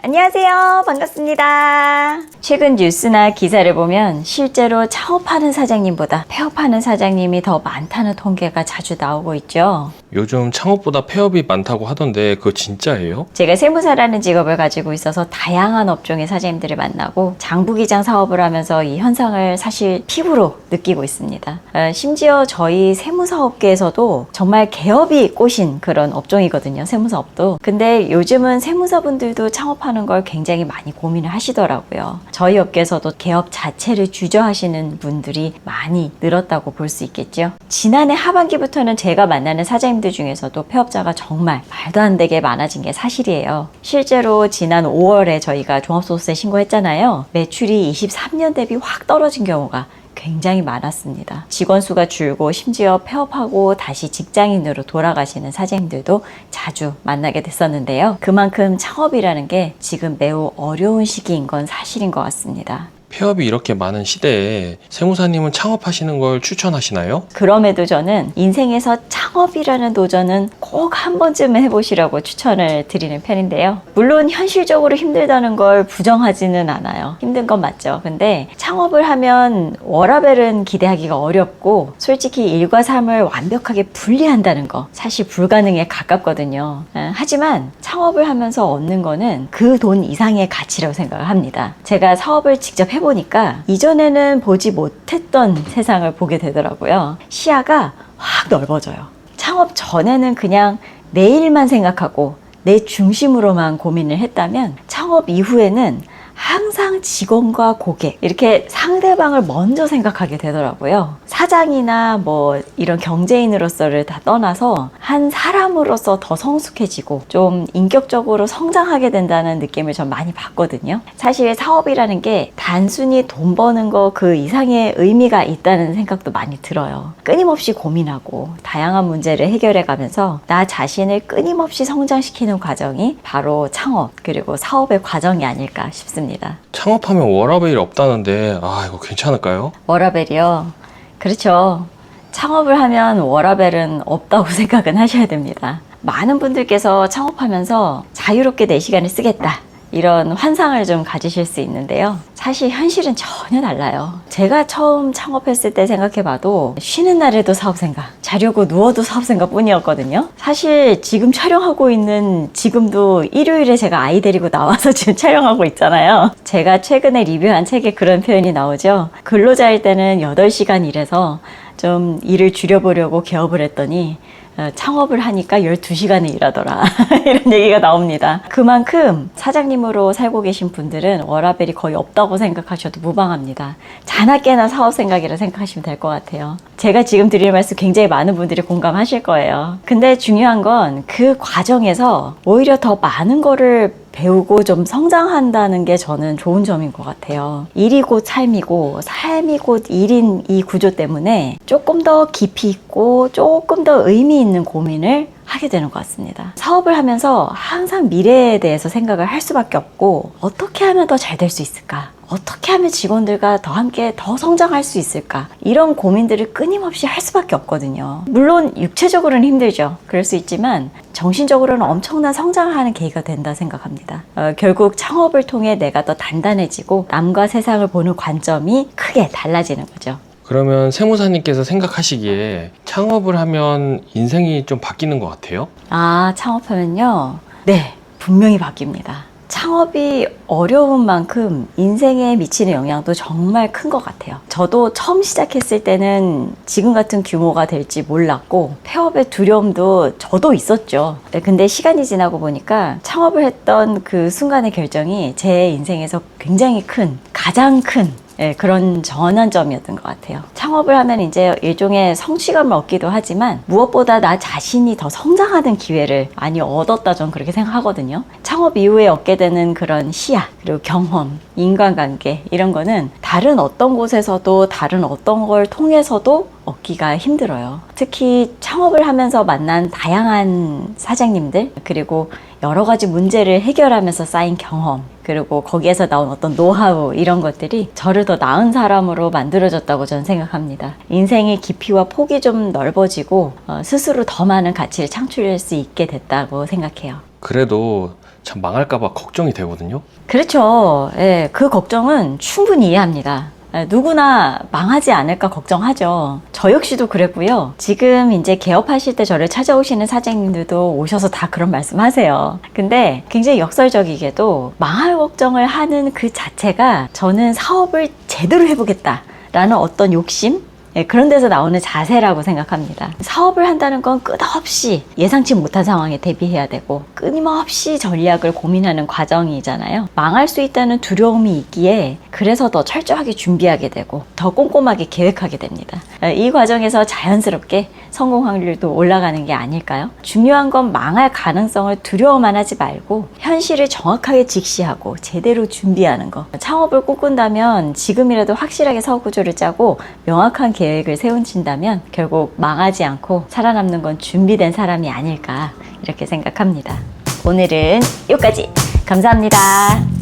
안녕하세요. 반갑습니다. 최근 뉴스나 기사를 보면 실제로 창업하는 사장님보다 폐업하는 사장님이 더 많다는 통계가 자주 나오고 있죠. 요즘 창업보다 폐업이 많다고 하던데 그거 진짜예요? 제가 세무사라는 직업을 가지고 있어서 다양한 업종의 사장님들을 만나고 장부기장 사업을 하면서 이 현상을 사실 피부로 느끼고 있습니다. 심지어 저희 세무사업계에서도 정말 개업이 꼬신 그런 업종이거든요. 세무사업도. 근데 요즘은 세무사분들도 창업하는 걸 굉장히 많이 고민을 하시더라고요. 저희 업계에서도 개업 자체를 주저하시는 분들이 많이 늘었다고 볼 수 있겠죠. 지난해 하반기부터는 제가 만나는 사장님들 중에서도 폐업자가 정말 말도 안 되게 많아진 게 사실이에요. 실제로 지난 5월에 저희가 종합소득세 신고했잖아요. 매출이 23년 대비 확 떨어진 경우가 굉장히 많았습니다. 직원 수가 줄고 심지어 폐업하고 다시 직장인으로 돌아가시는 사장님들도 자주 만나게 됐었는데요. 그만큼 창업이라는 게 지금 매우 어려운 시기인 건 사실인 것 같습니다. 폐업이 이렇게 많은 시대에 세무사님은 창업하시는 걸 추천하시나요? 그럼에도 저는 인생에서 창업이라는 도전은 꼭 한 번쯤은 해보시라고 추천을 드리는 편인데요. 물론 현실적으로 힘들다는 걸 부정하지는 않아요. 힘든 건 맞죠. 근데 창업을 하면 워라밸은 기대하기가 어렵고 솔직히 일과 삶을 완벽하게 분리한다는 거 사실 불가능에 가깝거든요. 하지만 창업을 하면서 얻는 거는 그 돈 이상의 가치라고 생각을 합니다. 제가 사업을 직접 해보니까 이전에는 보지 못했던 세상을 보게 되더라고요. 시야가 확 넓어져요. 창업 전에는 그냥 내 일만 생각하고 내 중심으로만 고민을 했다면 창업 이후에는 항상 직원과 고객 이렇게 상대방을 먼저 생각하게 되더라고요. 사장이나 뭐 이런 경제인으로서를 다 떠나서 한 사람으로서 더 성숙해지고 좀 인격적으로 성장하게 된다는 느낌을 전 많이 받거든요. 사실 사업이라는 게 단순히 돈 버는 거 그 이상의 의미가 있다는 생각도 많이 들어요. 끊임없이 고민하고 다양한 문제를 해결해 가면서 나 자신을 끊임없이 성장시키는 과정이 바로 창업 그리고 사업의 과정이 아닐까 싶습니다. 창업하면 워라밸이 없다는데 이거 괜찮을까요? 워라밸이요? 그렇죠. 창업을 하면 워라밸은 없다고 생각은 하셔야 됩니다. 많은 분들께서 창업하면서 자유롭게 내 시간을 쓰겠다 이런 환상을 좀 가지실 수 있는데요. 사실 현실은 전혀 달라요. 제가 처음 창업했을 때 생각해봐도 쉬는 날에도 사업생각, 자려고 누워도 사업생각 뿐이었거든요. 사실 지금 촬영하고 있는 지금도 일요일에 제가 아이 데리고 나와서 지금 촬영하고 있잖아요. 제가 최근에 리뷰한 책에 그런 표현이 나오죠. 근로자일 때는 8시간 일해서 좀 일을 줄여보려고 개업을 했더니 창업을 하니까 12시간을 일하더라 이런 얘기가 나옵니다. 그만큼 사장님으로 살고 계신 분들은 워라밸이 거의 없다고 생각하셔도 무방합니다. 자나깨나 사업 생각이라 생각하시면 될 것 같아요. 제가 지금 드릴 말씀 굉장히 많은 분들이 공감하실 거예요. 근데 중요한 건 그 과정에서 오히려 더 많은 거를 배우고 좀 성장한다는 게 저는 좋은 점인 것 같아요. 일이 곧 삶이고 삶이 곧 일인 이 구조 때문에 조금 더 깊이 있고 조금 더 의미 있는 고민을 하게 되는 것 같습니다. 사업을 하면서 항상 미래에 대해서 생각을 할 수밖에 없고 어떻게 하면 더 잘 될 수 있을까? 어떻게 하면 직원들과 더 함께 더 성장할 수 있을까? 이런 고민들을 끊임없이 할 수밖에 없거든요. 물론 육체적으로는 힘들죠. 그럴 수 있지만 정신적으로는 엄청난 성장을 하는 계기가 된다 생각합니다. 결국 창업을 통해 내가 더 단단해지고 남과 세상을 보는 관점이 크게 달라지는 거죠. 그러면 세무사님께서 생각하시기에 창업을 하면 인생이 좀 바뀌는 것 같아요? 창업하면요? 네, 분명히 바뀝니다. 창업이 어려운 만큼 인생에 미치는 영향도 정말 큰 것 같아요. 저도 처음 시작했을 때는 지금 같은 규모가 될지 몰랐고 폐업의 두려움도 저도 있었죠. 근데 시간이 지나고 보니까 창업을 했던 그 순간의 결정이 제 인생에서 굉장히 가장 큰 그런 전환점이었던 것 같아요. 창업을 하면 이제 일종의 성취감을 얻기도 하지만 무엇보다 나 자신이 더 성장하는 기회를 많이 얻었다 전 그렇게 생각하거든요. 창업 이후에 얻게 되는 그런 시야 그리고 경험, 인간관계 이런 거는 다른 어떤 곳에서도 다른 어떤 걸 통해서도 얻기가 힘들어요. 특히 창업을 하면서 만난 다양한 사장님들 그리고 여러 가지 문제를 해결하면서 쌓인 경험 그리고 거기에서 나온 어떤 노하우 이런 것들이 저를 더 나은 사람으로 만들어줬다고 저는 생각합니다. 인생의 깊이와 폭이 좀 넓어지고 스스로 더 많은 가치를 창출할 수 있게 됐다고 생각해요. 그래도 참 망할까봐 걱정이 되거든요. 그렇죠. 예, 그 걱정은 충분히 이해합니다. 예, 누구나 망하지 않을까 걱정하죠. 저 역시도 그랬고요. 지금 이제 개업하실 때 저를 찾아오시는 사장님들도 오셔서 다 그런 말씀 하세요. 근데 굉장히 역설적이게도 망할 걱정을 하는 그 자체가 저는 사업을 제대로 해보겠다라는 어떤 욕심? 예, 그런 데서 나오는 자세라고 생각합니다. 사업을 한다는 건 끝없이 예상치 못한 상황에 대비해야 되고 끊임없이 전략을 고민하는 과정이잖아요. 망할 수 있다는 두려움이 있기에 그래서 더 철저하게 준비하게 되고 더 꼼꼼하게 계획하게 됩니다. 이 과정에서 자연스럽게 성공 확률도 올라가는 게 아닐까요? 중요한 건 망할 가능성을 두려워만 하지 말고 현실을 정확하게 직시하고 제대로 준비하는 거. 창업을 꿈꾼다면 지금이라도 확실하게 사업 구조를 짜고 명확한 계획을 세운다면 결국 망하지 않고 살아남는 건 준비된 사람이 아닐까 이렇게 생각합니다. 오늘은 여기까지. 감사합니다.